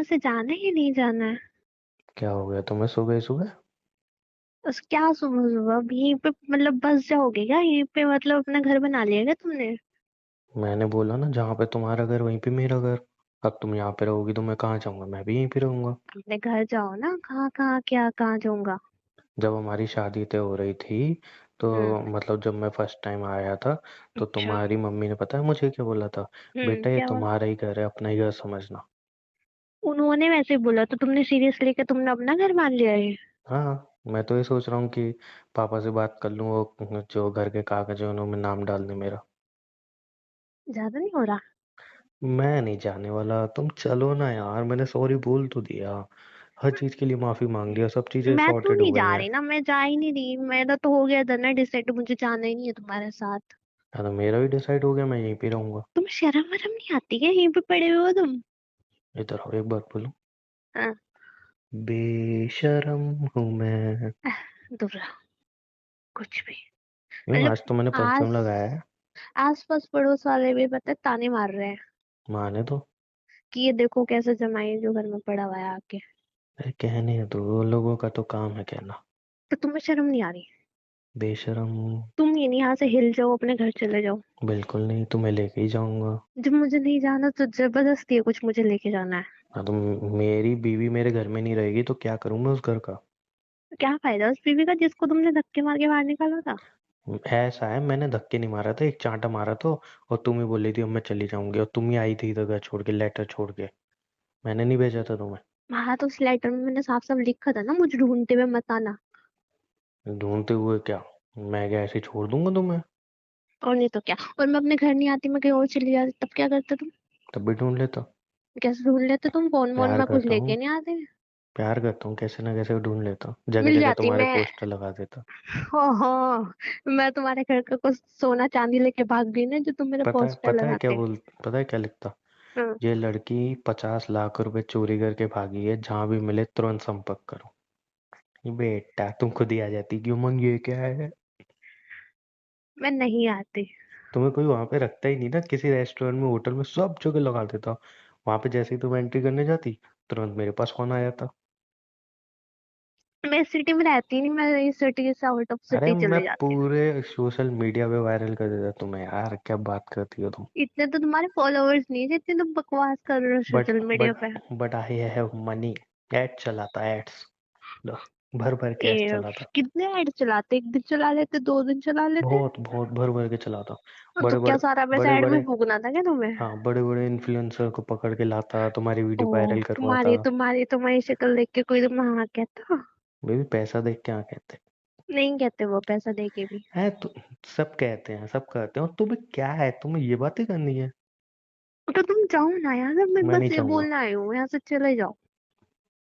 से जाना है या नहीं जाना है? क्या हो गया तुम्हें सुबह सुबह? बस क्या सुबह सुबह अब यहीं पे मतलब बस जाओगे क्या यहीं पे मतलब अपना घर बना लिया क्या तुमने? मैंने बोला ना, जहाँ पे तुम्हारा घर वहीं पे मेरा घर। अब तुम यहाँ पे रहोगी तो मैं कहाँ जाऊंगा? मैं भी यहीं पे रहूंगा। अपने घर जाओ ना, कहाँ कहाँ क्या कहाँ जाऊंगा? जब हमारी शादी तय हो रही थी तो हम्म। मतलब जब मैं फर्स्ट टाइम आया था तो अच्छा। तुम्हारी मम्मी ने पता है मुझे क्या बोला था? बेटा ये क्या बोला? तुम्हारा ही घर है, अपना ही घर समझना। उन्होंने वैसे बोला तो तुमने सीरियस लेके तुमने अपना घर मान लिया है? हाँ, मैं तो ये सोच रहा हूँ कि पापा से बात कर लूँ, वो जो घर के कागज है उन्होंने नाम डाल दे मेरा। ज्यादा नहीं हो रहा? मैं नहीं जाने वाला, तुम चलो ना यार, मैंने सॉरी बोल तो दिया। हर चीज के लिए माफी मांग लिया, सब चीजें मैं तो सॉर्टेड हो नहीं गई जा हैं। रही ना, मैं जा ही नहीं रही, मेरा तो हो गया था ना डिसाइड, मुझे जाना ही नहीं है तुम्हारे साथ। हाँ, तो मेरा भी डिसाइड हो गया, मैं यहीं पे रहूंगा। तुम शर्म वरम नहीं आती क्या, यहीं पे पड़े हुए हो तुम? इधर आओ, एक बात बोलूं? हाँ। बेशरम हूँ मैं। दूर रहो, कुछ भी। क्यों, मतलब आज तो मैंने परफ्यूम आस लगाया है। आस पास पड़ोस वाले भी पता है ताने मार रहे हैं माने तो। कि ये देखो कैसे जमाई जो घर में पड़ा हुआ है आके। अरे कहने दो, वो लोगों का तो काम है कहना। तो तुम्हें शर्म नहीं आ रही? बेशरम हूँ। तुम ये नहीं यहाँ से हिल जाओ, अपने घर चले जाओ। बिल्कुल नहीं, तुम्हें लेके ही जाऊंगा। जब मुझे नहीं जाना तो जबरदस्ती है कुछ मुझे लेके जाना है। हाँ, तो मेरी बीवी मेरे घर में नहीं रहेगी तो क्या करूँ मैं उस घर का? तो क्या फायदा उस बीवी का जिसको तुमने धक्के मार के बाहर निकाला था? ऐसा है, मैंने धक्के नहीं मारा था, एक चांटा मारा था। और तुम ही बोली थी अब मैं चली जाऊंगी, और तुम ही आई थी इधर घर छोड़ के, लेटर छोड़ के। मैंने नहीं भेजा था तुम्हें। हाँ तो उस लेटर में मैंने साफ साफ लिखा था ना, मुझे ढूंढते हुए मत आना। ढूंढते हुए क्या? मैं क्या ऐसे ही छोड़ दूंगा तुम्हें? और नहीं तो क्या, और मैं अपने घर नहीं आती, मैं कहीं और चली जाती तब क्या करते तुम? तब भी ढूंढ लेता। कैसे ढूंढ लेते तुम, फोन वोन प्यार में कुछ करता हूँ। लेके नहीं आते? प्यार करता हूँ, कैसे ना कैसे ढूंढ लेता, जगह मिल जगह जाती तुम्हारे मैं। पोस्टर लगा देता। ओहो, मैं तुम्हारे घर का कुछ सोना चांदी लेके भाग गई ना जो तुम मेरे पोस्टर पता है क्या लगाते। पता है क्या लिखता? हाँ। ये लड़की 50 लाख रुपए चोरी करके भागी है, जहां भी मिले तुरंत संपर्क करो। बेटा तुम खुद ही आ जाती, क्यों मन, ये क्या है? मैं नहीं आती। तुम्हें कोई वहां पे रखता ही नहीं ना, किसी रेस्टोरेंट में, होटल में, सब जगह लगा देता। वहां पे जैसे ही तुम एंट्री करने जाती, तुरंत मेरे पास फोन आ जाता। मैं इस सिटी में रहती नहीं, मैं इस सिटी से आउट ऑफ अरे सिटी मैं चले जाती हूँ। पूरे सोशल मीडिया पे वायरल कर देता तुम्हें यार, क्या बात करती हो तुम? इतने तो तुम्हारे फॉलोअर्स नहीं है जितने तुम बकवास कर रहे हो बट सोशल मीडिया बट पे। But I have money. Ad चलाता, एड्स। लो, भर भर के एड ए, चलाता। कितने ऐड चलाते, एक दिन चला लेते, 2 दिन चला लेते? बहुत बहुत भर भर के चलाता। तो बड़े क्या बड़े सारा पैसा बड़े ऐड में बड़े फूकना था क्या तुम्हें? हाँ, बड़े बड़े इन्फ्लुएंसर को पकड़ के लाता, तुम्हारी ओ, वीडियो वायरल करवाता। तुम्हारी तुम्हारी तुम्हारी शक्ल देख के कोई तुम हाँ कहता? बेबी पैसा देख के, क्या कहते नहीं कहते वो पैसा दे के भी। हैं तो? सब कहते हैं, सब कहते हैं, और तुम्हें क्या है, तुम्हें ये बातें करनी है? तो तुम जाओ ना यार, अब मैं मैं नहीं बस ये चाहूंगा। बोलना आई हूँ, यहाँ से चले जाओ।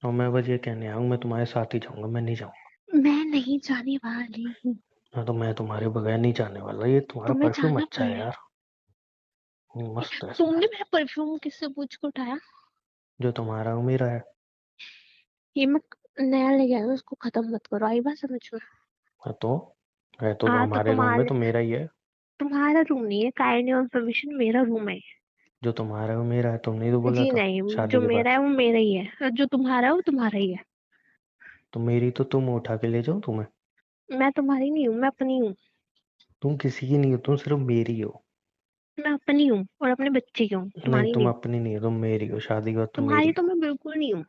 और मैं बस ये कहने आया हूँ, मैं तुम्हारे साथ ही जाऊंगा, मैं नहीं जाऊंगा। मैं नहीं जाने वाली हूँ। हाँ, तो मैं तुम्हारे बगैर नहीं जाने वाला, ये तुम्हारा तुम्हें परफ्यूम जाना अच्छा है पड़े। यार। मस्त है तुमने स्मेल। मेरा परफ्यूम किससे पूछ के उठाया? जो तुम्हारा वो मेरा है। ये मैं नया ले आया हूँ, उसको खत्म मत करो, आई बात समझ में? हाँ तो, है तो हाँ तो हमारे रूम में तुम्हारे तो मेरा ही है। तुम्हारा रूम नहीं है, काइंड ऑफ परमिशन, मेरा रूम है। जो तुम्हारा है वो मेरा है, तुमने ही तो बोला जी था नहीं, शादी जो के बाद। मेरा है वो मेरा ही है, और जो तुम्हारा है वो तुम्हारा ही है। तो मेरी तो तुम उठा के ले जाओ तुम्हें। मैं तुम्हारी नहीं हूँ, मैं अपनी हूँ। तुम किसी की नहीं हो, तुम सिर्फ मेरी हो। मैं अपनी हूँ और अपने बच्चे की हूँ, नहीं, तुम्हारी तुम नहीं हूँ। अपनी नहीं हो, तुम मेरी हो, शादी के बाद तुम तुम्हारी मेरी तो हो। मैं बिल्कुल नहीं हूँ।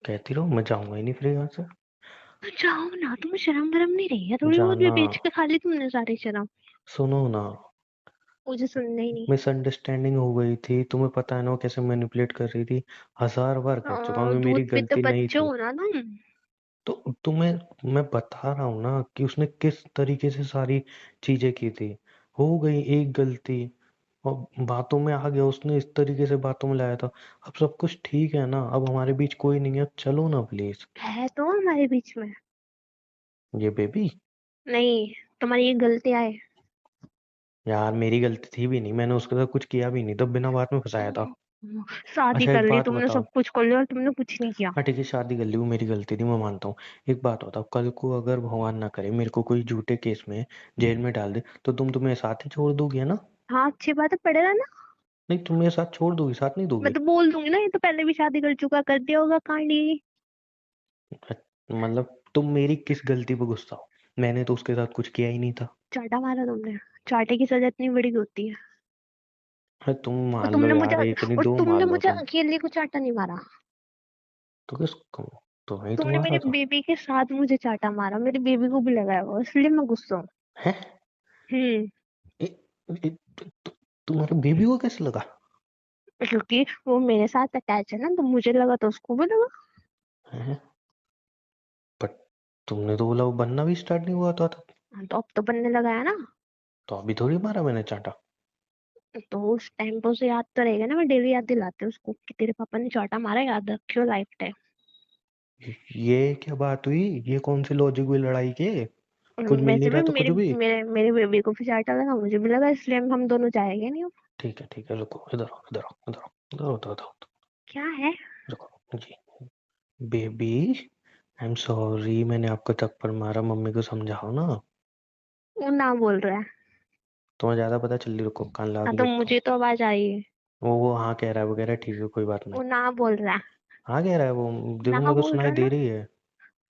कहती रहो, मैं जाऊंगा ही नहीं फिर यहाँ से। तो जाओ ना, तुम्हें शर्म वरम नहीं रही है थोड़ी बहुत भी, जाना। बेच के खा ली तुमने सारी शर्म। सुनो ना। मुझे सुनना ही नहीं। मिसअंडरस्टैंडिंग हो गई थी, तुम्हें पता है ना वो कैसे मैनिपुलेट कर रही थी। 1000 बार कह चुका हूँ कि दूध मेरी पीते गलती नहीं बच्चे थी। हो ना तुम। तो तुम्हें मैं बता रहा हूँ ना कि उसने किस तरीके से सारी चीजें की थी। हो गई एक गलती, और बातों में आ गया, उसने इस तरीके से बातों में लाया था। अब सब कुछ ठीक है ना, अब हमारे बीच कोई नहीं है, अब चलो ना प्लीज। है तो हमारे बीच में। ये बेबी। नहीं, तुम्हारी ये गलतियां है। यार मेरी गलती थी भी नहीं, मैंने उसके साथ कुछ किया भी नहीं, तब बिना बात में फंसाया था। शादी अच्छा कर एक ली बात तुमने, बताओ। सब कुछ कर लिया और तुमने कुछ नहीं किया। हाँ ठीक है, शादी कर ली, वो मेरी गलती थी, मैं मानता हूँ। एक बात बताओ, कल को अगर भगवान ना करे मेरे को कोई झूठे केस में जेल में डाल दे, तो तुम तुम्हें साथ ही छोड़ दोगी, है ना? हाँ अच्छी बात है, पड़ेगा ना। नहीं, तुम मेरे साथ छोड़ दोगी, साथ नहीं मैं दोगी? तो बोल दूंगी ना, ये तो पहले भी शादी कर चुका, कर दिया होगा कांड ये। मतलब तुम मेरी किस गलती पे गुस्सा हो? मैंने तो उसके साथ कुछ किया ही नहीं था। चाटा मारा तुमने। चाटे की सजा इतनी बड़ी होती है। अरे तुम और मान लो तुमने मुझे यार, एक नहीं और दो तुमने मान लो मुझे तुम। अकेले को चाटा नहीं मारा। तो किसको? तुम्हें तुमने तुम्हारा मेरी था। बेबी के साथ मुझे चाटा मारा, मेरी बेबी को भी लगाया हुआ, इसलिए मैं गुस्सा हूँ। है? हम्म। ए, ए, तुम्हारे बेबी को कैसे लगा? क्योंकि वो मेरे साथ अटैच है ना, तो मुझे लगा तो उसको भी लगा। है? बट तुमने तो बोला वो बनना भी स्टार्ट नहीं हुआ था तब। हाँ, तो अब तो बनने लगा है ना। तो अभी थोड़ी मारा मैंने चांटा। तो उस टाइम पे उसे याद तो रहेगा ना, मैं डेली याद दिलाती हूँ उसको कि तेरे पापा ने चाटा मारा, याद रखियो लाइफ टाइम। ये क्या बात हुई? ये कौन सी लॉजिक हुई लड़ाई के? और कुछ मिल नहीं वैसे रहा भी तो कुछ मेरे भी। मेरे मेरे बेबी को भी चाटा लगा, मुझे भी लगा, इसलिए हम दोनों जाएंगे नहीं अब। ठीक है, रुको, इधर आओ, इधर आओ, इधर आओ, इधर आओ, इधर आओ, क्या है? रुको जी। बेबी, आई एम सॉरी, मैंने आपको थप्पड़ मारा, मम्मी को समझाओ ना। वो ना बोल रहा है। तुम्हें ज्यादा पता चल रही, रुको कान लगा हाँ के तो देखता हूँ। मुझे तो आवाज आई है। वो हाँ कह रहा है वगैरह, ठीक है, कोई बात नहीं। वो ना बोल रहा है। हाँ कह रहा है वो। देखो ना मेरे को बोल सुनाई रहा है दे ना। रही है।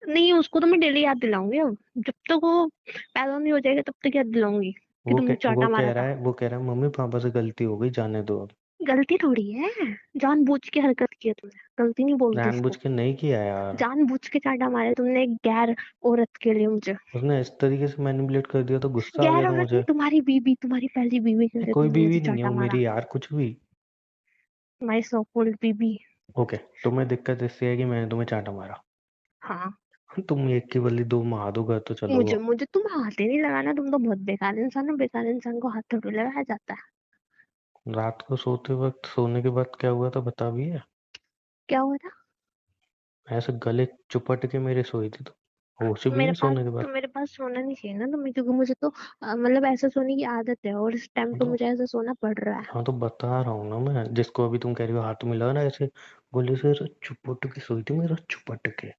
नहीं, उसको तो मैं डेली याद दिलाऊंगी अब। जब तक वो पैदा नहीं हो जाएगा तब तक याद दिलाऊंगी कि तुमने वो चाटा कह मारा रहा था। है, वो कह रहा है मम्मी पापा से गलती हो गई, जाने दो अब। गलती थोड़ी है। जानबूझ के हरकत की है तुमने, गलती नहीं बोलते जानबूझ इसको। के नहीं किया यार। जानबूझ के चाटा मारे तुमने एक गैर औरत के लिए मुझे। उसने इस तरीके से मैनिपुलेट कर दिया तो गुस्सा आ गया गैर था औरत नहीं, मुझे। तुम्हारी बीवी, तुम्हारी पहली बीवी के लिए कोई तुमने मुझे बीवी नहीं है चाटा वो मारा। मेरी यार, कुछ भी। माई सो कॉल्ड बीवी। ओके, तुम्हें दिक्कत इससे है कि मैंने तुम्हें चांटा मारा। हाँ। तुम एक की बदले दो मार दो, घर तो मुझे चलोगे। मुझे तुम हाथ ही नहीं लगाना, तुम तो बहुत बेकार इंसान हो, बेकार इंसान को हाथ थोड़ी लगाया जाता है। रात को सोते वक्त, सोने के बाद क्या हुआ था बता भी है? क्या हुआ था? ऐसे गले चुपट के मेरे सोई थी तो। होश भी मेरे है पास सोने के तो बाद। मेरे पास सोना नहीं चाहिए ना तुम्हें, क्योंकि मुझे तो मतलब ऐसा सोने की आदत है, और इस टाइम पे तो मुझे ऐसा सोना पड़ रहा है। हाँ, तो बता रहा हूँ ना मैं, जिसको अभी तुम कह रही हो हाथ मिला ना ऐसे, गोले से ऐसे चुपट के सोई थी मेरा, चुपट के।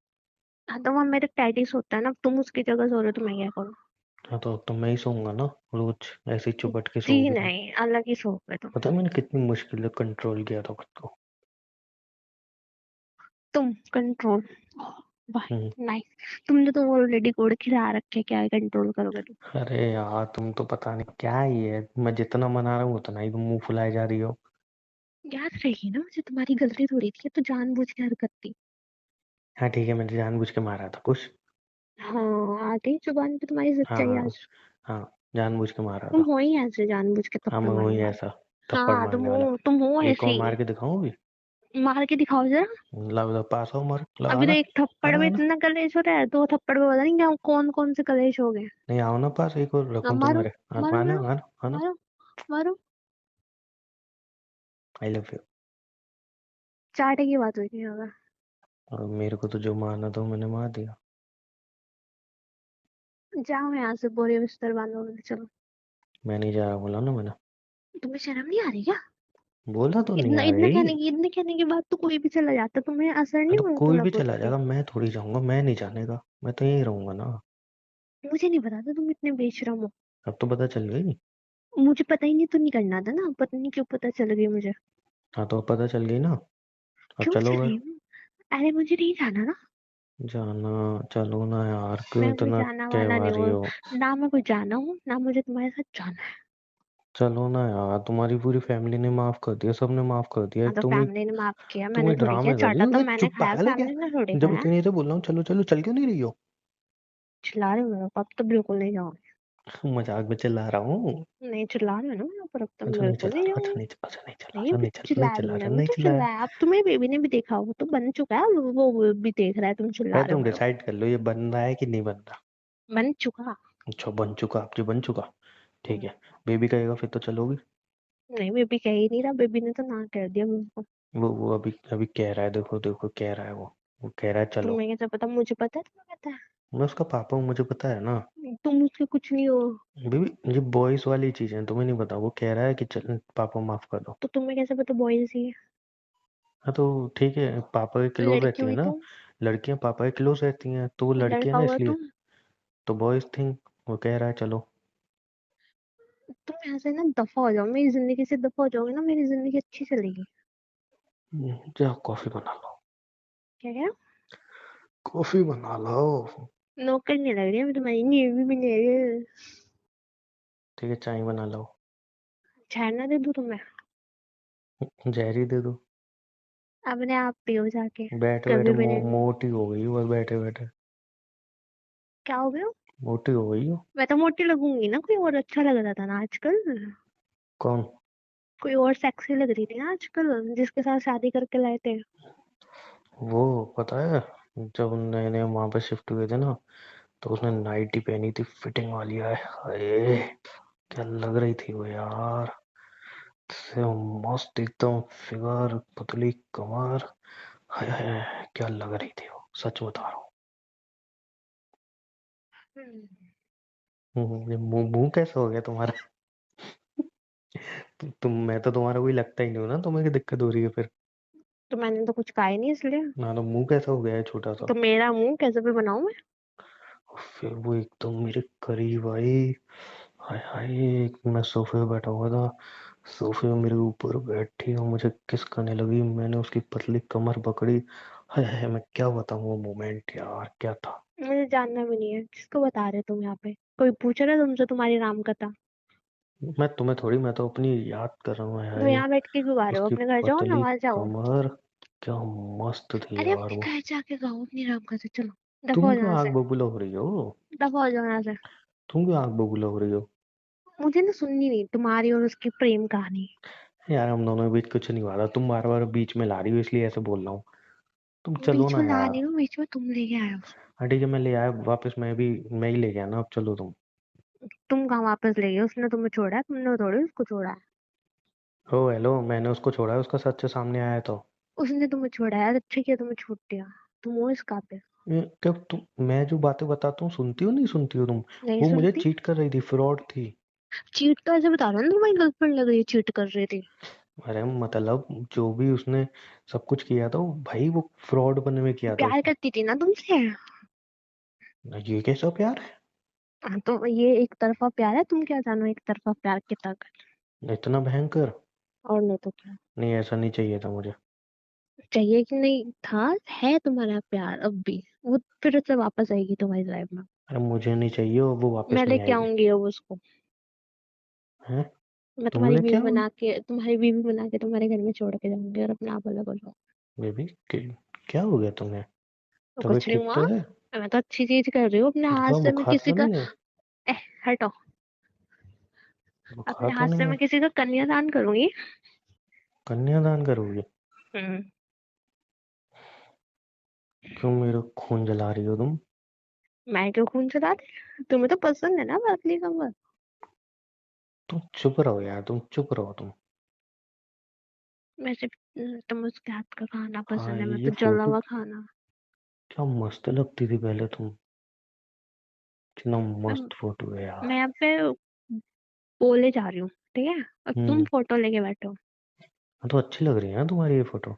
हाँ तो वहाँ मेरे टैडी सोता है ना, अब तुम उसकी जगह सो रहे हो तो मैं क्या करूँ? हाँ, तो अब तो मैं ही सोऊंगा ना, रोज ऐसे ही चुपट के जी सोओगी तुम। नहीं, अलग ही सो गए तुम। पता है मैंने कितनी मुश्किल से कंट्रोल किया था खुद को। तुम कंट्रोल? बाय। हम्म। नाइस, तुमने तो ऑलरेडी कोड खिला रखे, क्या है कंट्रोल करोगे तुम? अरे यार, तुम तो पता नहीं क्या ही है, मैं जितना मना रहा हूँ उतना ही तुम मुंह फुलाए जा रही हो। याद रही ना, मुझे तुम्हारी गलती थोड़ी थी, ये तो जानबूझ के हरकत थी। हाँ ठीक है, मैंने जानबूझ के मारा था कुछ। हाँ, आ गई जुबान पे तुम्हारी हाँ सच्चाई हाँ। आज। हाँ, जानबूझ के मारा तुम था। हो ही ऐसे जानबूझ के हाँ, थप्पड़ मैं मारने वही वाले। ऐसा थप्पड़ हाँ, मारने वाला। तुम हो एक ऐसे और मार ही। के दिखाऊं भी? मार के दिखाओ जरा। ला उधर पास आओ, मार अभी तो लगाना। एक थप्पड़ आना में आना। इतना कलेश हो रहा है, दो थप्पड़ में पता नहीं क्या कौन कौन से कलेश हो गए। नहीं आओ ना पास, एक और अब रखूं मारो। तुम्हारे। मारो आना मारो। आना आना। मारो। मारो। I love you. चाटे की बात हुई थी अगर। और मेरे को तो जो मारना था वो मैंने मार दिया। जाओ यहाँ से, बोरे बिस्तर बांधो, चलो। मैं नहीं जा रहा, बोला ना मैंने। तुम्हें शर्म नहीं आ रही क्या? बोला तो नहीं इतना आ इतना रही। इतने कहने के बाद तो कोई भी चला जाता, तुम्हें असर हाँ नहीं तो हुआ कोई थोड़ा भी बहुत चला भी? जाएगा, मैं थोड़ी जाऊंगा, मैं नहीं जाने का, मैं तो यहीं रहूंगा ना। मुझे नहीं पता था तुम इतने बेशरम हो। अब तो पता चल गई। मुझे पता ही नहीं तो नहीं करना था ना, पता नहीं क्यों पता चल गई मुझे। हाँ तो अब पता चल गई ना। अब क्यों चलो घर। चली? अरे मुझे नहीं जाना ना। जाना। चलो ना यार, क्यों मैं कोई इतना जाना वाला कहवा नहीं रही हूँ। हो? ना मैं कोई जाना हूँ, ना मुझे तुम्हारे साथ जाना है। चलो ना यार, तुम्हारी पूरी फैमिली ने माफ कर दिया, सबने माफ कर दिया, हाँ तो तुम ही। फैमिली ने माफ किया, तुम मैंने ही थोड़ी किया, ड्रामे कर रही चाटा हो, तो ये मैंने चुप खाया, पागल है क्या? फैमिली ने थोड़ी जब खाया। इतनी देर से बोल रहा हूँ चलो चलो, चल क्यों नहीं रही हो? चिल्ला रहे हो मेरे ऊपर, अब तो बिल्कुल नहीं जाऊंगी। मजाक में चिल्ला रहा हूँ। नहीं, चिल्ला रहे हो ना मेरे ऊपर, अब तो मैं अच्छा नहीं बिल्कुल चला नहीं रहा, अच्छा जाऊंगी। नहीं, अच्छा नहीं चला नहीं, रहा, नहीं चला, नहीं चिल्लाया चला तुमने, रहा, अभी नहीं तो चलाया। चिल्लाया, अब तुम्हें बेबी ने भी देखा, वो तो बन चुका है, वो भी देख रहा है, तुम चिल्ला पहले रहे हो तुम मेरे ऊपर। डिसाइड कर लो ये बन रहा है कि नहीं बन रहा। बन चुका। अच्छा बन चुका, अब जो बन चुका। ठीक हम्म। है। बेबी कहेगा फिर तो चलोगी? नहीं, बेबी कह ही नहीं रहा, बेबी ने तो ना कर दिया मुझको। वो अभी अभी कह रहा है, देखो देखो कह रहा है वो कह रहा है चलो। तुम्हें कैसे पता? मुझे पता है, तुम्हें पता मैं उसका पापा हूँ, मुझे पता है ना। है, तुम उसके कुछ नहीं हो। बेबी ये बॉयज वाली चीज है, तुम्हें नहीं पता, वो कह रहा है कि चल पापा माफ कर दो। तो तुम्हें कैसे पता बॉयज ही है? हाँ तो ठीक है, पापा के क्लोज लड़की रहती है हुई ना। तुम। लड़कियां पापा के क्लोज रहती हैं तो वो लड़की है लड़का ना, हुआ इसलिए। तुम। तो बॉयज थिंक। वो कह रहा है चलो। तुम यहाँ से ना दफा हो जाओ, मेरी जिंदगी से दफा हो जाओगे ना, मेरी जिंदगी अच्छी चलेगी। जाओ कॉफी बना लो। क्या क्या? कॉफी बना लो। नौकर नहीं लग रही है मैं तुम्हारी, नहीं भी नहीं है। ठीक है, चाय बना लो। छेना दे दूं तुम्हें? जहरी दे दो। अपने आप पियो जाके। बैठे बैठे कभी भी नहीं। मोटी हो गई हो, और बैठे बैठे क्या हो गया? मोटी हो गई हो। मैं तो मोटी लगूंगी ना, कोई और अच्छा लग रहा था ना आजकल। कौन? कोई और सेक्सी लग रही थी ना आजकल, जिसके साथ शादी करके लाए थे। वो पता है, जब नए नए वहां पे शिफ्ट हुए थे ना, तो उसने नाइटी पहनी थी फिटिंग वाली। है हाय, क्या लग रही थी वो यार। से मस्त एकदम, फिगर, पतली कमर। हाय हाय, क्या लग रही थी वो, सच बता रहा हम्म। हूँ। ये मुंह मुंह कैसा हो गया तुम्हारा? मैं तो तुम्हारा कोई लगता ही नहीं हो ना, तुम्हें क्या दिक्कत हो रही है फिर? तो मैंने तो कुछ कहा ही नहीं इसलिए। ना तो मुंह कैसा हो गया है छोटा सा। तो मेरा मुंह कैसे भी बनाऊं मैं? और फिर वो एकदम मेरे करीब आई। हाय हाय, मैं सोफे पे बैठा हुआ था, सोफे में मेरे ऊपर बैठी और मुझे किस करने लगी। मैंने उसकी पतली कमर पकड़ी। हाय हाय, मैं क्या बताऊं वो मोमेंट यार, क्या था। मुझे जानना भी नहीं है किसको बता रहे तुम यहाँ पे। कोई पूछ रहा है तुमसे तुम्हारी राम कथा? मैं तुम्हें थोड़ी, मैं तो अपनी याद कर रहा हूँ। हाय तो हाय, यहाँ बैठ के क्यों गा रहे हो? उसकी अपने घर जाओ ना, पतली वहां जाओ। कमर, क्या मस्त थी अरे यार अपने वो। घर जाके गाओ अपनी राम कथा, चलो। दफा तुम हो जाओ क्यों यहाँ आग से। बबूला हो रही हो? दफा हो जाओ यहाँ से। तुम क्यों आग बबूला हो रही हो? मुझे ना सुननी नहीं तुम्हारी और उसकी प्रेम कहानी। यार हम दोनों के बीच कुछ नहीं हुआ था, तुम बार बार बीच में ला रही हो, इसलिए ऐसे बोल रहा हूँ। तुम चलो बीच ना में ला यार। नहीं हूँ, बीच में तुम लेके आए हो। हाँ ठीक है, मैं ले आया वापस, मैं ही ले गया ना, अब चलो तुम। तुम कहाँ वापस ले गए? उसने तुम्हें छोड़ा है, तुमने थोड़ी उसको छोड़ा है। ओ हेलो, मैंने उसको छोड़ा है, उसका सच सामने आया तो। उसने तुम्हें छोड़ा है, अच्छा किया तुम्हें छूट दिया। तुम हो इस काबिल। क्या तुम, मैं जो बातें बताता हूँ सुनती हो नहीं सुनती हो तुम? नहीं वो मुझे सुनती। चीट कर रही थी, फ्रॉड थी। चीट तो ऐसे बता रहा हूँ ना, तुम्हारी गर्लफ्रेंड लग रही है चीट कर रही थी। अरे मतलब जो भी उसने सब कुछ किया था, वो भाई वो फ्रॉड बनने में किया था प्यार उसने। करती थी ना तुमसे। ये कैसा प्यार हाँ, तो ये एक तरफा प्यार है, तुम क्या जानो एक तरफा प्यार की ताकत। है इतना भयंकर? और नहीं तो क्या। नहीं, ऐसा नहीं चाहिए था मुझे। चाहिए कि नहीं था? है तुम्हारा प्यार अब भी। वो फिर से वापस आएगी तुम्हारी लाइफ में। अरे मुझे नहीं चाहिए और वो वापस मैं नहीं लेके आएगी। आऊंगी अब उसको। हैं? मैं तुम तुम्हारी लेके बीवी आओगे? बना के, तुम्हारी बीवी बना के तुम्हारे घर में छोड़ के जाऊंगी और अपने आप अलग हो जाऊंगी। बेबी, क्या हो गया तुम्हें? तो तबीयत कुछ नहीं ठीक हुआ। तो है? मैं तो अच्छी चीज कर रही हूँ अपने हाथ तुम्हें से, मैं बुखार किसी तो का। नहीं है? ए, हटो। बुखार अपने तो हाथ नहीं से है? मैं किसी का कन्यादान करूंगी। कन्यादान करोगे? हम्म। क्यों मेरा खून जला रही हो तुम? मैं क्यों खून चला रही? तुम्हें तो पसंद है ना पतली कमर। तुम चुप रहो यार, तुम चुप रहो तुम। वैसे तुम उसके हाथ का खाना हाँ, पसंद है, मैं ये तो जला फोटो हुआ खाना। क्या मस्त लगती थी पहले तुम। कितना मैं मस्त फोटो है मैं यार। यहाँ पे बोले जा रही हूँ, ठीक है? और तुम हम्म। फोटो लेके बैठो। हाँ, तो अच्छी लग रही है ना तुम्हारी ये फोटो।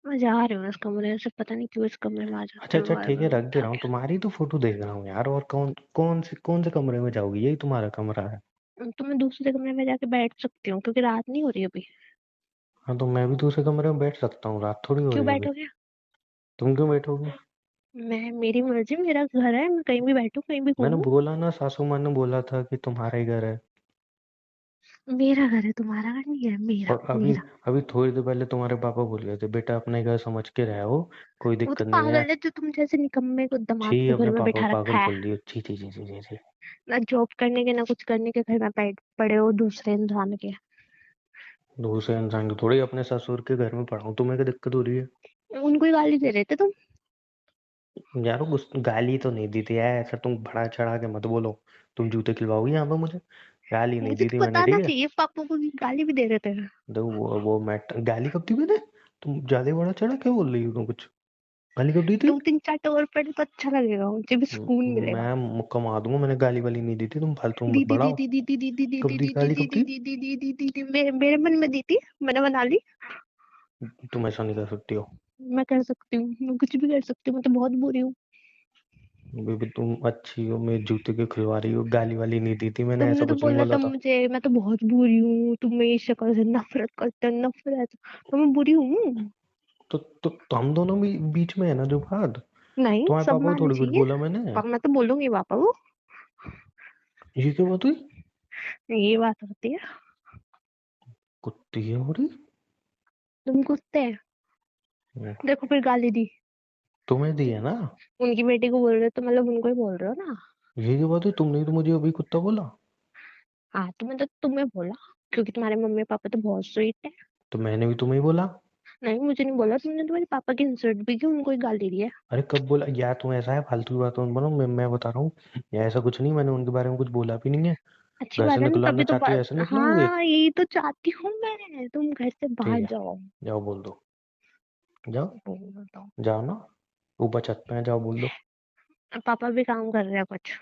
मैं जा रही हूँ इस कमरे से, पता नहीं क्यों इस कमरे में आ अच्छा जाते हो अच्छा बार ठीक है, बार रख दे उठा रहा हूँ, के। तुम्हारी तो फोटो देख रहा हूँ यार। और कौन से कमरे में जाओगी? यही तुम्हारा कमरा है। तो मैं दूसरे कमरे में जाके बैठ सकती हूँ क्योंकि रात नहीं हो रही अभी। हाँ, तो मैं भी दूसरे कमरे में बैठ सकता हूँ, रात थोड़ी हो क्यों रही है अभी। बैठोगे? तुम क्यों बैठोगी? मेरी मर्जी, मेरा घर है, मैं कहीं भी बैठूं, कहीं भी मैंने घूमूं। बोला ना, सासू माँ ने बोला था कि तुम्हारा ही घर है। मेरा घर है, तुम्हारा घर नहीं है, मेरा और अभी मेरा। अभी थोड़ी देर पहले तुम्हारे पापा बोल गए थे, बेटा अपने घर समझ के रहो, कोई वो तो दिक्कत नहीं है। पागल है जो तुम जैसे निकम्मे को छी, दिमाग को घर अपने में पापा को बैठा रखा पागल है। बोल दियो, छी छी छी छी छी छी। ना जॉब करने के ना कुछ करने के, घर में बैठ पड़े हो दूसरे इंसान के। दूसरे इंसान को थोड़ी, अपने ससुर के घर में पढ़ाऊँ, तुम्हें क्या दिक्कत हो रही है? उनको ही गाली दे रहे थे तुम। यार गाली तो नहीं दी थी यार, ऐसा तुम बढ़ा चढ़ा के मत बोलो। तुम जूते खिलवाओगी यहाँ पे मुझे? गाली नहीं मुझे दी तो थी मैंने, बताना ठीक है। चाहिए पापा को कि गाली भी दे रहे थे। देखो वो मैं गाली कब दी मैंने? तुम ज्यादा बड़ा चढ़ा क्या बोल रही हो तुम कुछ? गाली कब दी थी? दो तीन चांटे और पड़े तो अच्छा लगेगा, मुझे भी सुकून मिलेगा। मैं मुक्का मार दूंगा, मैंने गाली वाली नहीं दी थी, तुम फालतू मत दीदी बढ़ाओ। दीदी दीदी दीदी कब दीदी दी दीदी गाली, कब दीदी दी? दीदी दीदी दीदी मेरे मन में दी थी। मैंने बना ली। तुम ऐसा नहीं कर सकती हो। मैं कर सकती हूँ, मैं कुछ भी कर सकती हूँ, मैं तो बहुत बुरी हूँ। बेबी तुम अच्छी हो, मेरे जूते की खुलवारी हो, गाली वाली नहीं दी थी मैंने, तुमने ऐसा तो कुछ नहीं बोला बोला था था। मुझे, मैं तो बहुत बुरी हूँ, तुम मेरी शक्ल से नफरत करते हो, नफरत। तो मैं बुरी हूँ? तो हम दोनों भी बीच में है ना जो बात। नहीं, तुम्हारे सब पापा को मानने थोड़ी कुछ चाहिए। बोला मैंने। पर मैं तो बोलूंगी पापा को। ये क्या बात हुई? ये बात होती है। कुत्ती है हमारी। तुम कुत्ते हैं। हम्म, देखो फिर गाली दी। तुम्हें दी है ना। उनकी बेटी को बोल रहे हो तो मतलब उनको ही बोल रहे हो ना। ये क्या बात हुई, तुमने ही तो मुझे अभी कुत्ता बोला। हाँ, तो मैं तो तुम्हें बोला, क्योंकि तुम्हारे मम्मी पापा तो बहुत स्वीट है। तो मैंने भी तुम्हें ही बोला। नहीं, मुझे नहीं बोला तुमने, तुम्हारे पापा की इंसल्ट भी की, उनको ही गाली दी है। अरे कब बोला यार, तुम ऐसा है फालतू की बातों मत बोलो, मैं बता रहा हूँ। या ऐसा कुछ नहीं, मैंने उनके बारे में कुछ बोला भी नहीं है। अच्छी घर से बात है ना, निकलवाना तभी तो चाहती हो ऐसे निकलवाओगे। हाँ, यही तो चाहती हूँ मैं, तुम घर से ठीक बाहर है, जाओ। जाओ बोल दो। जाओ। बोल दो। जाओ ना। ऊपर छत पे है, जाओ बोल दो। पापा भी काम कर रहे हैं कुछ।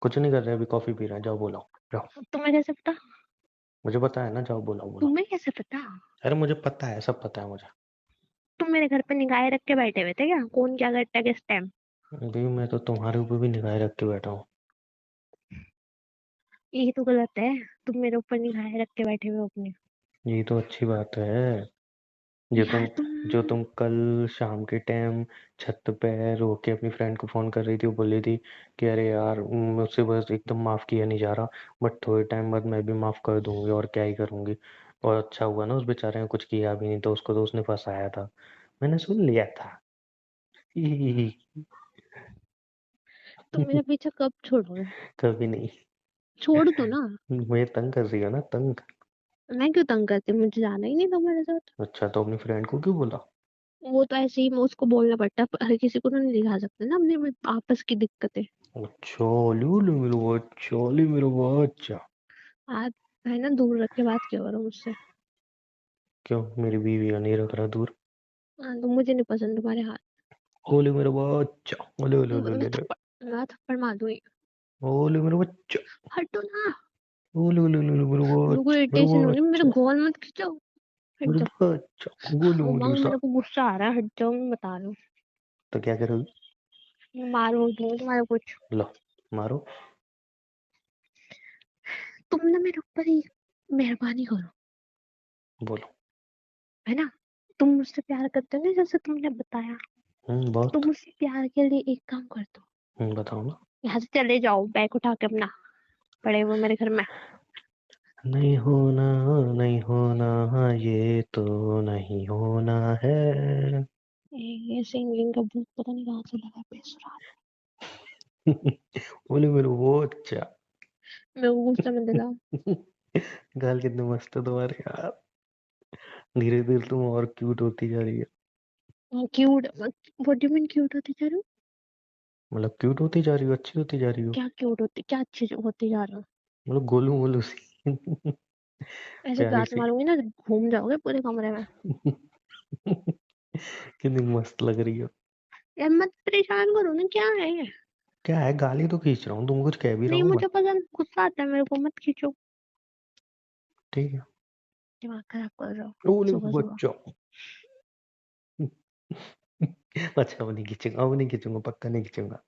कुछ नहीं कर रहे, अभी कॉफी पी रहे हैं, जाओ बोलो। जाओ। तुम्हें कैसे पता? मुझे पता है ना, जाओ बोलो बोलो। तुम्हें कैसे पता? अरे मुझे पता है, सब पता है मुझे। तुम मेरे घर पे निगाहें रख के बैठे हुए थे क्या, कौन क्या करता है किस टाइम? अभी मैं तो तुम्हारे ऊपर भी निगाह रख के बैठा हूँ। ये तो गलत है। तुम मेरे ऊपर निगाहें रख के बैठे हुए हो अपने। यही तो अच्छी बात है। जो यार तुम तुम। जो तुम कल शाम के टाइम छत पे रो के अपनी फ्रेंड को फोन कर रही थी, वो बोल रही थी कि अरे यार मुझसे बस एकदम माफ किया नहीं जा रहा, बट थोड़े टाइम बाद मैं भी माफ कर दूंगी, और क्या ही करूंगी। और अच्छा हुआ ना, उस बेचारे ने कुछ किया भी नहीं, तो उसको तो उसने फंसाया था, मैंने सुन लिया था। तुम मेरा पीछा कब छोड़ोगे? कभी नहीं। छोड़ दो ना। मुझे तंग कर रही हो ना, तंग। मैं क्यों तंग करती हूँ? मुझे जाना ही नहीं तुम्हारे साथ। अच्छा, तो अपनी फ्रेंड को क्यों बोला? वो तो ऐसे ही उसको बोलना पड़ता है, हर किसी को तो नहीं दिखा सकते ना अपने में आपस की दिक्कतें। अच्छा, लूलू मेरे बच्चा, ओली मेरे बच्चा। आप है ना, दूर रख के बात क्यों करो मुझसे? क्यों, मेरी बीवी का नहीं रख रहा दूर? हाँ, तो मुझे नहीं पसंद तुम्हारे हाथ। ओले मेरे बच्चा, ओले ओले ओले मैं ओले मैं थप्पड़ मार दूंगी। ओले मेरे बच्चा, हटो ना। ओले ओले ओले मेरे मेरे को बच्चा, मेरे इरिटेशन हो रही है, मेरे बच्चा, गोल मत खींचो। हट मेरे जाओ। बच्चा, गोलू मोलू उमंग, सा। मेरे को गुस्सा आ रहा है, हट जाओ, मैं बता रही हूँ। तो क्या करोगी? मैं मारू दूंगी तुम्हारे कुछ। लो, मारो। तुम ना मेरे ऊपर ही मेहरबानी करो। बोलो। है ना? तुम मुझसे प्यार करते हो ना, जैसे तुमने बताया। तुम बहुत। मुझसे प्यार के लिए एक काम कर दो। बताओ ना। यहाँ से चले जाओ, बैग उठा के अपना, पड़े हुए मेरे घर में। नहीं होना, नहीं होना, ये तो नहीं होना है। ये सिंगिंग का भूत पता नहीं कहाँ से लगा, बेसुरा। ओले मेरे बच्चा। मेरे को गुस्सा मत दिलाओ। गाल कितने मस्त है तुम्हारे यार। धीरे धीरे तुम और क्यूट होती जा रही है। Cute? What do you mean cute होती जा रही हूँ? मतलब क्यूट होती जा रही हो, अच्छी होती जा रही हो। क्या क्यूट होती, क्या अच्छी होती जा रही हूँ? मतलब गोलू मोलू सी। ऐसे प्यारी दांत सी। मारूंगी ना, घूम जाओगे पूरे कमरे में। कितनी मस्त लग रही हो। यार मत परेशान करो ना, क्या है ये? क्या है, गाली तो खींच रहा हूँ, तुम कुछ कह भी रहा नहीं, हूँ मुझे बट। पसंद, गुस्सा आता है मेरे को, मत खींचो। ठीक दिमाग खराब कर रहे हो है, ओले सुबह सुबह। बच्चा। अच्छा, अब नहीं खींचूंगा, अब नहीं खींचूंगा, पक्का नहीं खींचूंगा।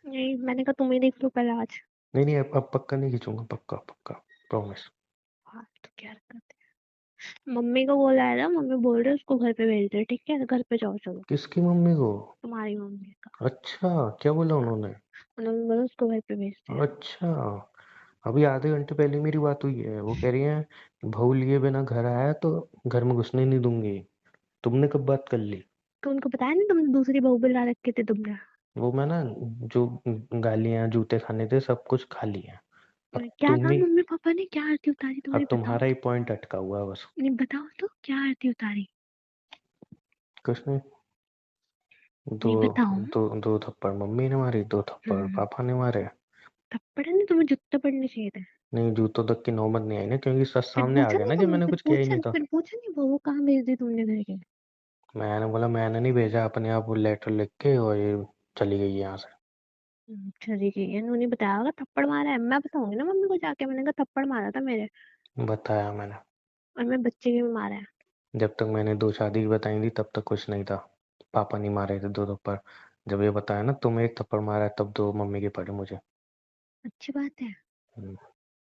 नहीं, मैंने कहा तुम ही देख लो पहले आज। नहीं नहीं, अब पक्का नहीं खींचूंगा, पक्का पक्का। प्रॉमिस। हाँ, तो क्या करते हैं? मम्मी को बोला है ना, मम्मी बोल रहे उसको घर पे भेज दे, ठीक है? घर पे जाओ, चलो। किसकी मम्मी को? तुम्हारी मम्मी का। अच्छा, क्या बोला हाँ, उन्होंने? उन्होंने बोला उसको घर पे भेज दे। अच्छा, अभी आधे घंटे पहले मेरी बात हुई है, वो कह रही है बहू लिए बिना घर आया तो घर में घुसने नहीं दूंगी। तुमने कब बात कर ली? तो उनको बताया नहीं, तुम दूसरी बहू बुला रखे थे तुमने। वो मैं ना, जो गालियां जूते खाने थे सब कुछ खा लिया। अब क्या तुम कहा ही। मम्मी पापा ने, क्या आरती उतारी तुम्हारी, अब बताओ तुम्हारा ही तो। पॉइंट अटका हुआ है बस। नहीं, बताओ तो क्या आरती उतारी। कुछ नहीं। दो नहीं, बताओ। दो थप्पड़ मम्मी ने मारी, दो थप्पड़ हम्म। पापा ने मारे। थप्पड़ नहीं, तुम्हें जूते पड़ने चाहिए थे। नहीं, जूतों तक की नौबत नहीं आई ना, क्योंकि सच फिर सामने आ पूछा गया नहीं ना कि तुम, मैंने कुछ किया ही नहीं था। फिर पूछा नहीं बहू कहाँ भेज दी तुमने घर के? मैंने बोला मैंने नहीं भेजा, अपने आप वो लेटर लिख के और ये चली गई यहाँ से। चली गई है, उन्होंने बताया होगा थप्पड़ मारा है, मैं बताऊंगी ना मम्मी को जाके, मैंने कहा थप्पड़ मारा था मेरे। बताया मैंने। और मैं बच्चे के भी मारा है। जब तक मैंने दो शादी की बताई थी तब तक कुछ नहीं था। पापा नहीं मारे थे दो थप्पड़। जब ये बताया ना तुम्हें एक थप्पड़ मारा है तब दो मम्मी के पड़े मुझे। अच्छी बात है। हम्म,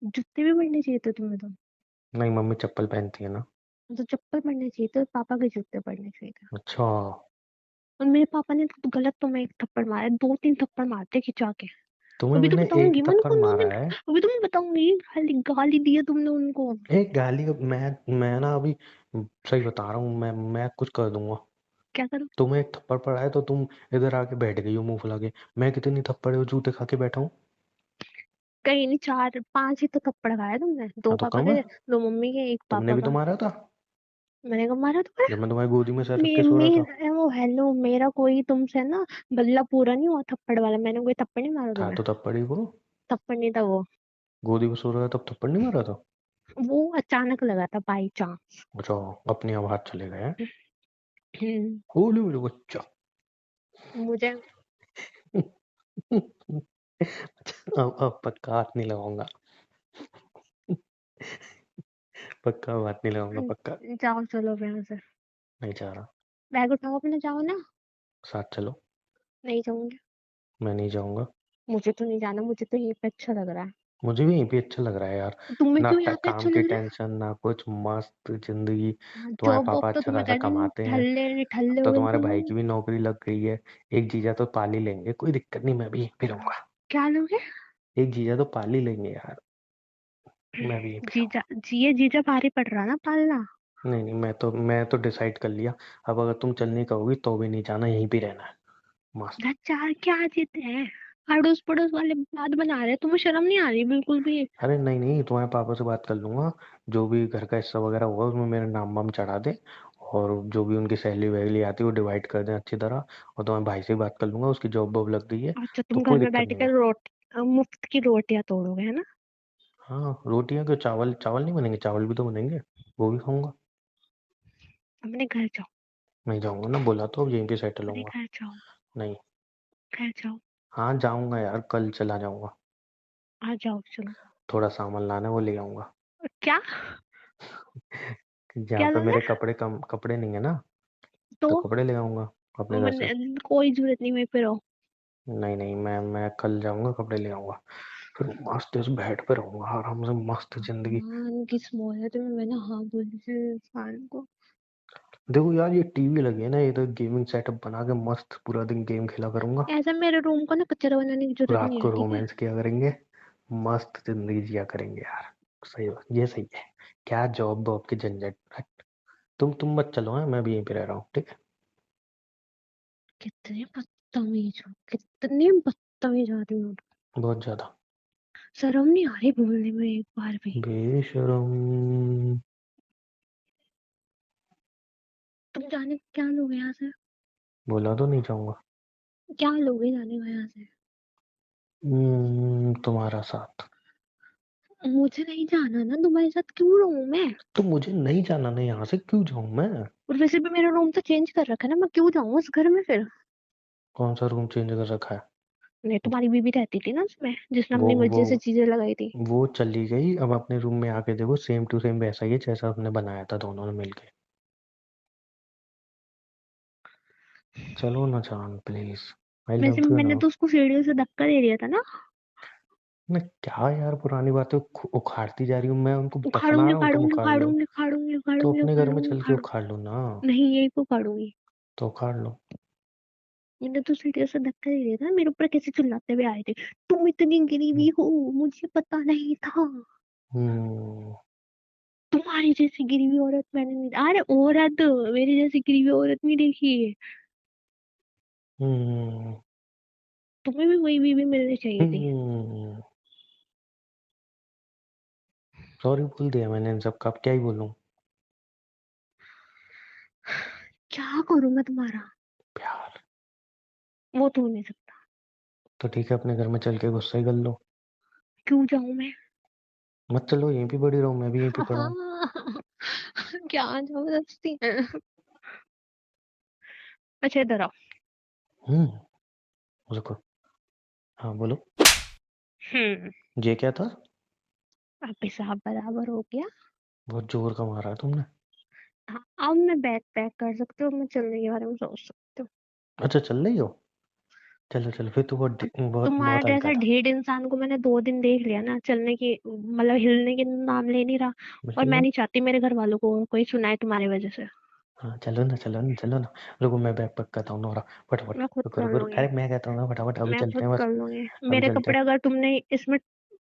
जूते भी पड़ने चाहिए थे तुम्हें तो। नहीं मम्मी चप्पल पहनती है ना। तो चप्पल पड़ने चाहिए थे, पापा के जूते पड़ने चाहिए थे। अच्छा। और मेरे पापा ने तो गलत तुम्हें एक थप्पड़ मारा, 2-3 थप्पड़ मारते खिंचा के। तुम्हें अभी तो मैंने एक बताऊंगी मैं थप्पड़ उनको 2 दिन। मारा है। अभी तो मैं बताऊंगी, गाली गाली दी है तुमने उनको। एक गाली मैं ना अभी सही बता रहा हूँ, मैं कुछ कर दूंगा। क्या करूं? तुम्हें एक थप्पड़ पड़ा है तो तुम इधर आके बैठ गई हो मुंह फुला के। मैं कितनी थप्पड़ है जूते खा के बैठा हूँ। कहीं नहीं, 4-5 ही तो थप्पड़ खाए तुमने, 2 हाँ तो पापा कम है। के, 2 मम्मी के, 1 तुमने पापा भी तो का। मारा था मैंने कब मारा जब तुम्हें? मैं तुम्हारी गोदी में सर रख के सो रहा था। वो हेलो, मेरा कोई तुमसे ना बल्ला पूरा नहीं हुआ थप्पड़ वाला, मैंने कोई थप्पड़ नहीं मारा था तुम्हें। तो थप्पड़ ही वो। थप्पड़ नहीं था वो। गोदी में सो रहा था तब थप्पड़ नहीं मारा था। वो अचानक लगा था, बाई चांस। अच्छा। अपने आप हाथ चले गए हैं। हम्म, बोले मेरे बच्चा। मुझे। अब पक्का हाथ नहीं लगाऊंगा। पक्का अब हाथ नहीं लगाऊंगा पक्का। जाओ चलो यहाँ से। नहीं चाह रहा। बैग उठाओ अपना, जाओ ना। साथ चलो। नहीं जाऊंगी। मैं नहीं जाऊंगा। मुझे तो नहीं जाना, मुझे तो यहीं पे अच्छा लग रहा है। मुझे भी यहीं पे अच्छा लग रहा है यार। तुम्हें ना क्यों यहाँ पे अच्छा काम की लग रहा टेंशन ना कुछ, मस्त जिंदगी। है? तुम्हारे जॉब वॉब पापा तो अच्छा तुम्हें खासा करनी नहीं, कमाते हैं। ठल्ले अब ठल्ले तो हो गई तुम्हारे भाई तुम। की भी नौकरी लग गई है। एक जीजा तो पाल ही लेंगे, कोई दिक्कत नहीं, मैं भी यहीं पे रहूंगा। क्या लोगे? एक जीजा तो पाल ही लेंगे यार। मैं भी यहीं पे जीजा, रहूंगा। जीजा भारी पड़ रहा ना पालना। नहीं नहीं, मैं तो डिसाइड कर लिया। अब अगर तुम चल नहीं कहोगी तो भी नहीं जाना, यहीं पे रहना है। मस्त। ना चार क्या जीते हैं? अड़ोस पड़ोस वाले बात बना रहे हैं, तुम्हें शर्म नहीं आ रही बिल्कुल भी? अरे नहीं नहीं, तुम्हारे पापा से बात कर लूंगा। जो भी घर का हिस्सा वगैरह होगा उसमें मेरा नाम वाम चढ़ा दे। और जो भी उनकी सैलरी वैली आती है वो डिवाइड कर दें अच्छी तरह। और तुम्हारे भाई से भी बात कर लूंगा, उसकी जॉब वॉब लग गई है। अच्छा, तो तुम घर कोई में दिक्कत बैठ नहीं है। कर मुफ्त की रोटियां तोड़ोगे, है ना? हाँ रोटियां क्यों, चावल चावल नहीं बनेंगे, चावल भी तो बनेंगे। वो भी खाऊंगा। अपने घर जाओ। नहीं जाऊंगा ना, बोला तो अब यहीं पे सेटल अपने होऊंगा। घर जाओ। नहीं। घर जाओ। हाँ जाऊंगा यार, कल चला जाऊंगा। आ जाओ चलो। थोड़ा सामान लाना है, वो ले आऊंगा। क्या? जहाँ क्या पे लोगे? मेरे कपड़े कम कपड़े नहीं है ना। तो तो कपड़े ले आऊंगा अपने घर से। कोई जरूरत नहीं, वहीं पे रहो। नहीं नहीं, मैं कल जाऊंगा, कपड़े ले आऊंगा। फिर मस्त इस बेड पे रहूंगा आराम से, मस्त जिंदगी। भगवान की स्मॉल है तुम्हें, मैंने हाँ बोली थी इंसान को। देखो यार, ये टीवी लगी है ना, ये तो गेमिंग सेटअप बना के मस्त पूरा दिन गेम खेला करूंगा। ऐसा मेरे रूम को ना कचरा बनाने की जरूरत रात नहीं को है, ठीक है? रोमांस किया करेंगे। मस्त जिंदगी जिया करेंगे यार। सही बात, ये सही है। क्या जॉब वॉब की झंझट, हट। तुम मत चलो, है मैं भी यहीं पे रह रहा हूँ, ठीक है। कितने बदतमीज हो, कितने बदतमीज आदमी हो। बहुत ज्यादा। शर्म नहीं आ रही बोलने में एक बार भी? बेशरम। तुम जाने क्या लोगे यहाँ से? बोला तो नहीं चाहूंगा। क्या लोगे जाने का यहाँ से? तुम्हारा साथ। मुझे नहीं जाना ना, तुम्हारे साथ क्यों रहूं मैं? तो मुझे नहीं जाना ना, यहाँ से क्यों जाऊं मैं। और वैसे भी मेरा रूम तो चेंज कर रखा है ना, मैं क्यों जाऊं उस घर में फिर? कौन सा रूम चेंज कर रखा है। नहीं, तुम्हारी बीबी रहती थी ना उसमें, जिसने वो अपनी वो मर्जी से चीजें लगाई थी। वो चली गई, अब अपने रूम में आके देखो, सेम टू सेम वैसा ही है जैसा हमने बनाया था दोनों ने मिलके। चलो ना जान प्लीज। आई वैसे लव यू मैंने ना। तो उसको सीढ़ियों से धक्का दे दिया था ना। मैं क्या यार, पुरानी बातें उखाड़ती जा रही हूँ, मैं उनको दफना उखाड़ूंगी रहा हूँ, तुम उखाड़ूंगी उखाड़ लो। उखाड़ूंगी उखाड़ूंगी तो उखाड़ूंगी अपने घर में उखाड़ूंगी चल के उखाड़ूंगी। उखाड़ लो ना। नहीं, यही को उखाड़ूंगी। तो उखाड़ लो। मैंने तो सीढ़ियों से धक्का दे दिया था, मेरे ऊपर कैसे चिल्लाते हुए आए थे। तुम इतनी गिरी हुई हो, मुझे पता नहीं था। हम्म। तुम्हारी जैसी गिरी हुई औरत मैंने नहीं, अरे औरत, मेरी जैसी गिरी हुई औरत नहीं देखी है। हम्म। तुम्हें भी वही बीवी मिलनी चाहिए थी। हम्म। सॉरी बोल दिया मैंने इन सब का, अब क्या ही बोलूं। क्या करूं मैं तुम्हारा? प्यार। वो तो हो नहीं सकता। तो ठीक है, अपने घर में चल के गुस्सा ही कर लो। क्यों जाऊं मैं? मत चलो, यहीं पे पड़ी रहो, मैं भी यहीं पे पड़ा हूँ। क्या जबरदस्ती है? अच्छा इधर आओ। हम्म। रुको। हाँ बोलो। हम्म। ये क्या था। अब पेशाब बराबर हो गया। बहुत जोर का मारा है तुमने। हाँ, अब मैं बैग पैक कर सकती हूँ, मैं चलने के बारे में सोच सकती हूँ। अच्छा चल रही हो। चलो चलो, फिर तो बहुत अब बहुत तुम्हारा बहुत हल्का जैसा था। ढीठ इंसान को मैंने 2 दिन देख लिया ना, चलने की मतलब हिलने के नाम ले नहीं रहा। और बिल्कुल मैं नहीं। नहीं चाहती मेरे घर वालों को कोई सुनाए तुम्हारी वजह से। हाँ चलो ना, चलो ना, चलो ना। रुको, मैं बैग पैक करता हूँ नोरा, फटाफट। मैं खुद रुको कर रुको रुको, लूंगी। अरे मैं कहता हूँ ना, फटाफट अभी मैं चलते खुद हैं बस। कर लूंगी। अभी मेरे चलते कपड़े अगर तुमने इसमें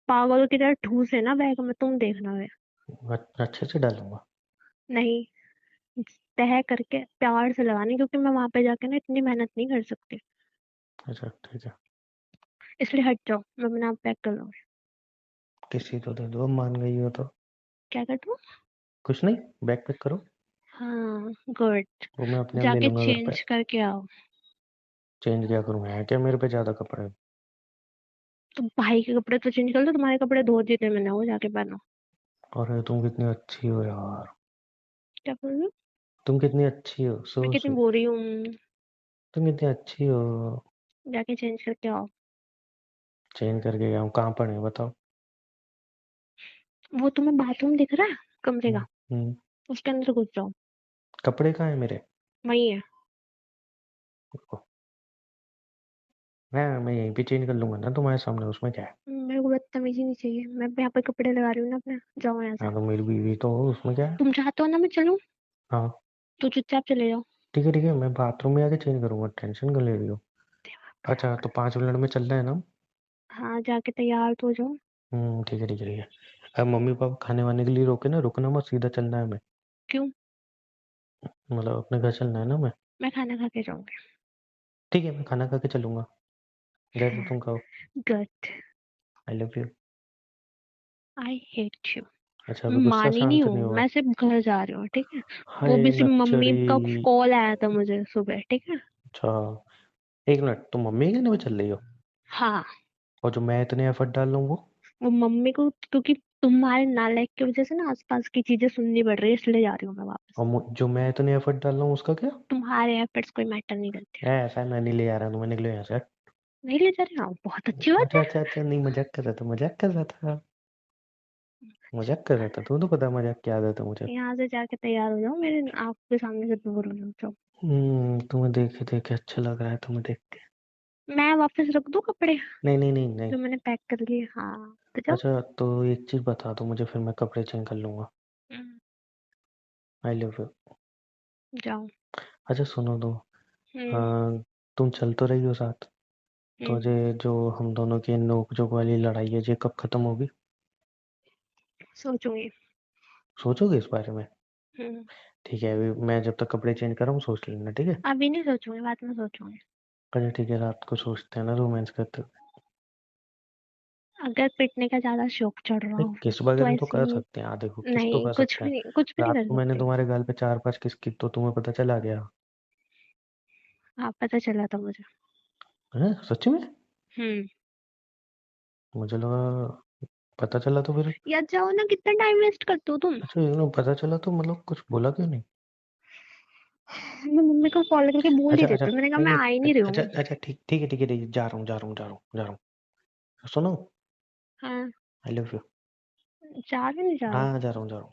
पागलों की तरह ठूसे ना बैग में, तुम देखना वे। हैं, अच्छे से डालूंगा। नहीं, तह करके प्यार से लगानी, क्योंकि मैं वहां पे जाके ना इतनी मेहनत नहीं कर सकती। अच्छा ठीक है। इसलिए हट जाओ, मैं अपना आप पैक कर लूंगी। किसी तो दे दो, मान गई हो तो। क्या कर दूं? कुछ नहीं, बैग पैक करो। हाँ, गुड। वो मैं अपने आप ले जाके लूंगा घर पे। चेंज करके आओ। चेंज क्या करूँ, है क्या मेरे पे ज्यादा कपड़े? तो भाई के कपड़े तो चेंज कर लो, तुम्हारे कपड़े धो दिए थे मैंने, वो जाके पहनो। अरे तुम कितनी अच्छी हो यार। क्या बोल रही हूँ? तुम कितनी अच्छी हो, मैं सो कितनी स्वीट। बुरी हूँ? तुम कितनी अच्छी हो। जाके चेंज करके आओ। चेंज करके गया हूँ, कहाँ पड़े हैं बताओ। वो तुम्हें बाथरूम दिख रहा है कमरे हम्म। का? हम्म। उसके अंदर घुस जाओ। कपड़े कहाँ है मेरे? वही है। रुको, मैं यहीं पे चेंज कर लूंगा ना तुम्हारे सामने, उसमें क्या है। मेरे को बदतमीजी नहीं चाहिए, मैं यहाँ पे कपड़े लगा रही हूँ ना अपने। जाओ यहाँ से। हाँ तो मेरी बीवी तो हो, उसमें क्या है। तुम चाहते हो ना मैं चलूं? हाँ तो चुपचाप चले जाओ। ठीक है, मैं बाथरूम में आके चेंज करूंगा, टेंशन क्यों ले रही हो। दिमाग अच्छा खराब तो कर। 5 मिनट में चल रहे हैं ना। हाँ, जाके तैयार तो हो जाओ। ठीक है ठीक है ठीक है। अब मम्मी पापा खाने वाने के लिए रोके ना, रुकना मत, सीधा चलना है हमें। क्यों? मतलब अपने घर चलना है ना हमें। मैं खाना खा के जाऊंगी। ठीक है, मैं खाना खा के चलूंगा, जैसे तुम कहो। Good. I love you. I hate you. अच्छा अभी गुस्सा मानी नहीं शांत नहीं हूँ, हुआ। मैं सिर्फ घर जा रही हूँ, ठीक है? वो हाय भी सिर्फ मम्मी नक्चड़ी। का कॉल आया था मुझे सुबह, ठीक है? अच्छा, 1 मिनट, तुम मम्मी के कहने पे चल रही हो? हाँ। और जो मैं इतने एफर्ट डाल रहा हूँ वो? वो मम्मी को, क्योंकि तुम्हारे नालायक की वजह से ना आसपास की चीजें सुननी पड़ रही है, इसलिए जा रही हूँ मैं वापस। और जो मैं इतने एफर्ट डाल रहा हूँ उसका क्या? तुम्हारे एफर्ट्स कोई मैटर नहीं करते। ऐसा है, मैं नहीं ले आ रहा, तुम्हें निकलो यहाँ से। नहीं ले जा रहे हो, बहुत अच्छी बात अच्छा है। अच्छा अच्छा, नहीं मजाक कर रहा था, मजाक कर रहा था। मजाक कर रहा था, तुम्हें तो पता है मजाक क्या आदत है मुझे। यहाँ से जाके तैयार हो जाओ, मेरे आपके सामने से दूर हो जाओ। तुम्हें देखे देखे अच्छा लग रहा है, तुम्हें देख के। मैं वापस रख दूँ कपड़े नहीं नहीं नहीं नहीं। जो मैंने पैक कर लिए? हाँ, तो जाओ। अच्छा तो एक चीज बता दो मुझे, फिर मैं कपड़े चेंज कर लूंगा। हम्म, आई लव यू। जाओ। अच्छा सुनो तो, हम्म। हाँ, तुम चल तो रही हो साथ, तो हम्म। ये जो हम दोनों की नोक झोंक वाली लड़ाई है, ये कब खत्म होगी? सोचूंगी। सोचोगे इस बारे में? हम्म। ठीक है, अभी मैं जब तक कपड़े चेंज कर रहा हूँ सोच लेना, ठीक है। अभी नहीं सोचूंगी, बाद में सोचूंगी। अच्छा ठीक है, रात को सोचते हैं ना, रोमांस करते हुए। अगर पिटने का ज्यादा शौक चढ़ रहा नहीं, हो किस तो वगैरह तो कर ऐसी। सकते हैं, हाँ देखो किस तो नहीं, कर कुछ सकते भी हैं। नहीं, कुछ भी नहीं रात कर को मैंने सकते। तुम्हारे गाल पे 4-5 किस की तो तुम्हें पता चला गया। हाँ, पता चला था मुझे। है सच में? हम्म। मुझे लगा पता चला तो फिर। याद जाओ ना, कितना टाइम वेस्ट करते हो तुम। अच्छा पता चला तो मतलब कुछ बोला क्यों नहीं? मैं मम्मी को कॉल करके बोल ही अच्छा अच्छा, देती हूँ, मैंने कहा नहीं मैं नहीं, आ ही नहीं रही अच्छा हूँ। अच्छा, ठीक है, जा रहा हूँ जा रहा हूँ जा रहा हूँ जा रहा हूँ। सुनो, हाँ। I love you. जा रहे नहीं जा रहे? हाँ जा रहा हूँ जा रहा हूँ।